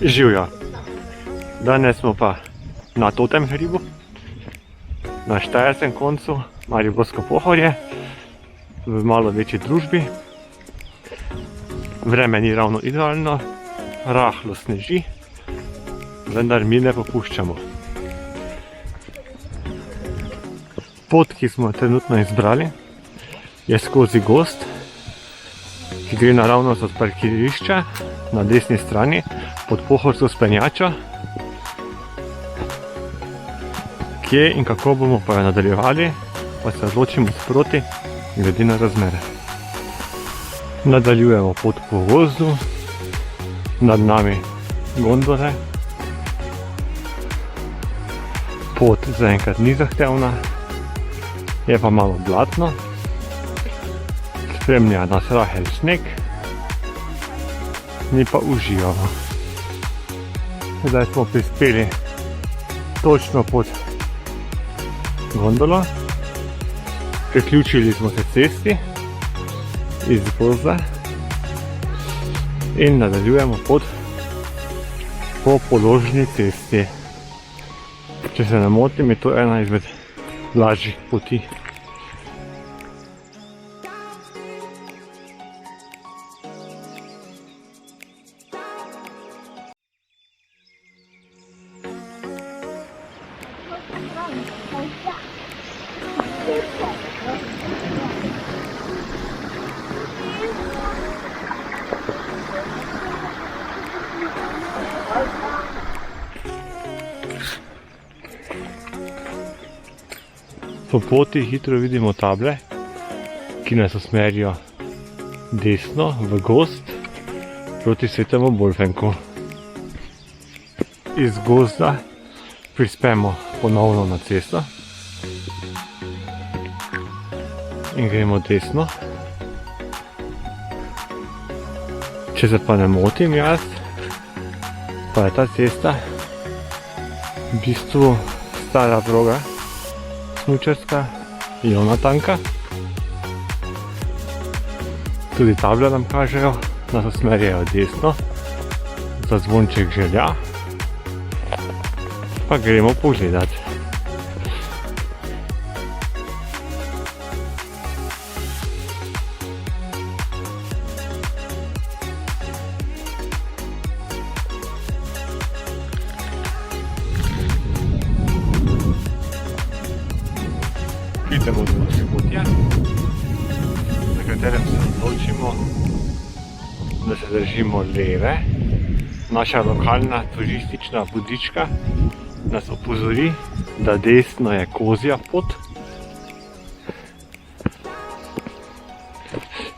Živjo! Danes smo pa na Totem hribu, na štajerskem koncu Mariborsko Pohorje, v malo večji družbi. Vreme ni ravno idealno, rahlo sneži, vendar mi ne popuščamo. Pot, ki smo trenutno izbrali, je skozi gozd, ki gre naravnost od parkirišča na desni strani pod pohorsko spenjačo. Kje in kako bomo pa jo nadaljevali, pa se odločimo sproti glede na razmere. Nadaljujemo pot po gozdu, nad nami gondole. Pot zaenkrat ni zahtevna, je pa malo blatno. Spremlja nas rahel sneg, mi pa uživamo. Zdaj smo prispeli točno pod gondolo. Priključili smo se cesti iz gozda in nadaljujemo pot po položni cesti. Če se ne motim, je to ena izmed lažjih poti. Po poti hitro vidimo table, ki nas usmerijo desno v gozd proti Svetemu Bolfenku. Iz gozda prispemo ponovno na cesto in gremo desno. Če se pa ne motim jaz, pa je ta cesta v bistvu stara proga, smučarska, Ilona tanka. Tudi table nam kažejo, nas usmerjajo desno, za zvonček želja, pa gremo pogledat. Pridemo do Skotja, na katerem se odločimo, da se držimo leve. Naša lokalna turistična vodička nas opozori, da desno je kozja pot.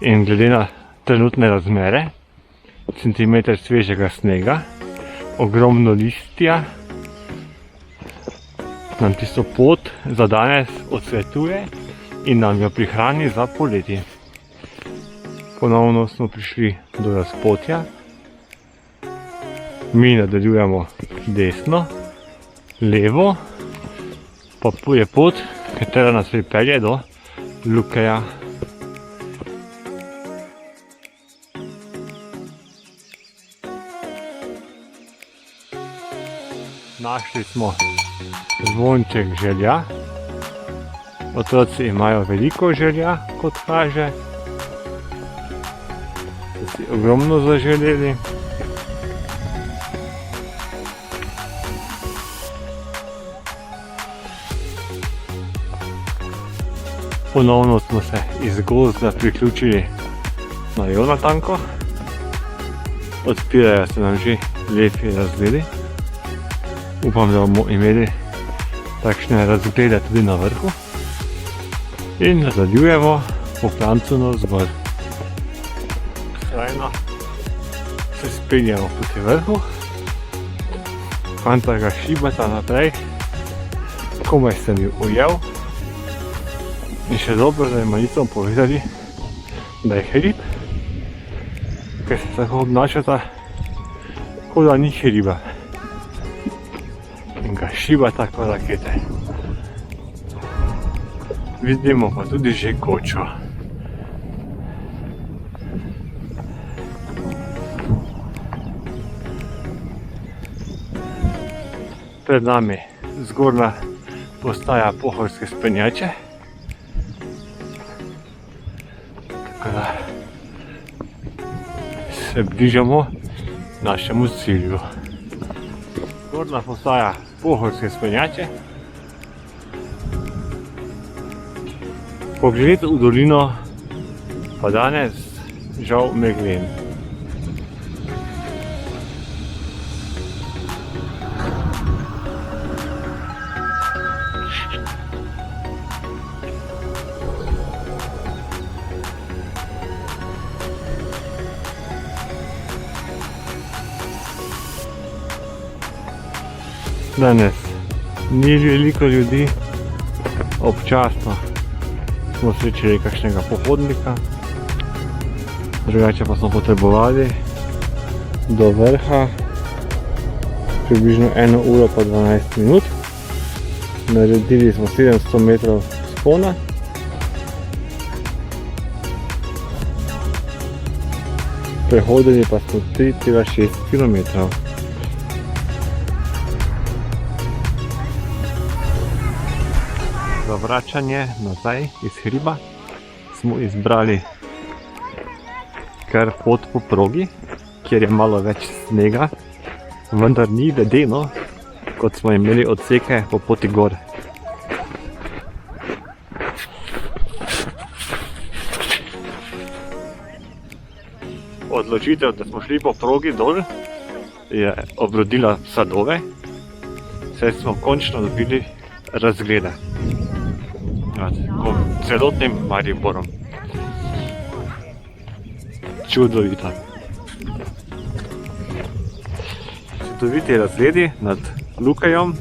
In glede na trenutne razmere, centimeter svežega snega, ogromno listja, nam tisto pot za danes odsvetuje in nam jo prihrani za poletje. Ponovno smo prišli do razpotja. Mi nadaljujemo desno, levo pa je pot, katera nas pripelje do Lukeja. Našli smo zvonček želja. Otroci imajo veliko želja, kot kaže. So si ogromno zaželeli. Ponovno smo se iz gozda priključili na Ilona tanko. Odpirajo se nam že lepi razgledi. Upam, da bomo imeli takšne razglede tudi na vrhu. In nadaljujemo po klancu navzgor. Skrajno se spenjamo proti vrhu. Fanta ga šibata naprej. Komaj sem ju ujel. In še dobro, da je malicom povedali, da je hrib, ker se tako obnašata, kot da ni hriba. In ga šibata kot rakete. Vidimo pa tudi že kočo. Pred nami zgornja postaja Pohorske spenjače. Tako da se bližamo našemu cilju. Zgornja postaja Pohorske spenjače. Pogled v dolino pa danes žal meglen. Danes ni veliko ljudi, občasno smo srečali kakšnega pohodnika, drugače pa smo potrebovali do vrha približno 1 uro pa 12 minut. Naredili smo 700 metrov vzpona. Prehodili pa smo 3,6 km. Za vračanje nazaj iz hriba smo izbrali kar pot po progi, kjer je malo več snega, vendar ni ledeno, kot smo imeli odseke po poti gor. Odločitev, da smo šli po progi dol, je obrodila sadove, saj smo končno dobili razglede nad celotnim Mariborom. Čudovito. Čudoviti razgledi nad Lukejem.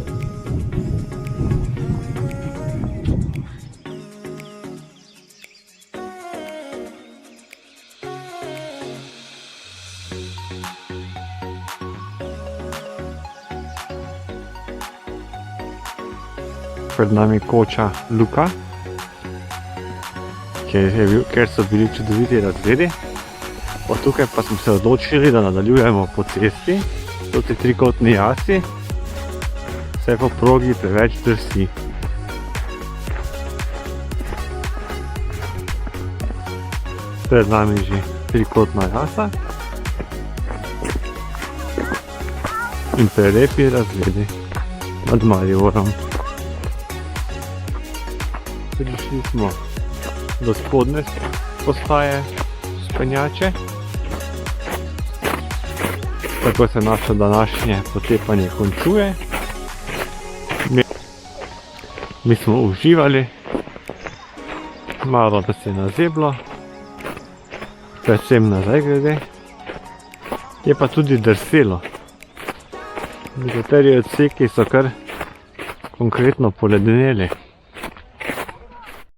Pred nami koča Luka, kjer so bili čudoviti razgledi. Od tukaj pa smo se odločili, da nadaljujemo po cesti proti trikotni jasi, saj po progi preveč drsi. Pred nami že trikotna jasa in prelepi razgledi nad Mariborom. Prišli smo do spodnje postaje Spenjače. Tako se naše današnje potepanje končuje. Mi smo uživali, malo da se je nazeblo, predvsem nazaj glede, je pa tudi drselo. Nekateri odseki so kar konkretno poledeneli.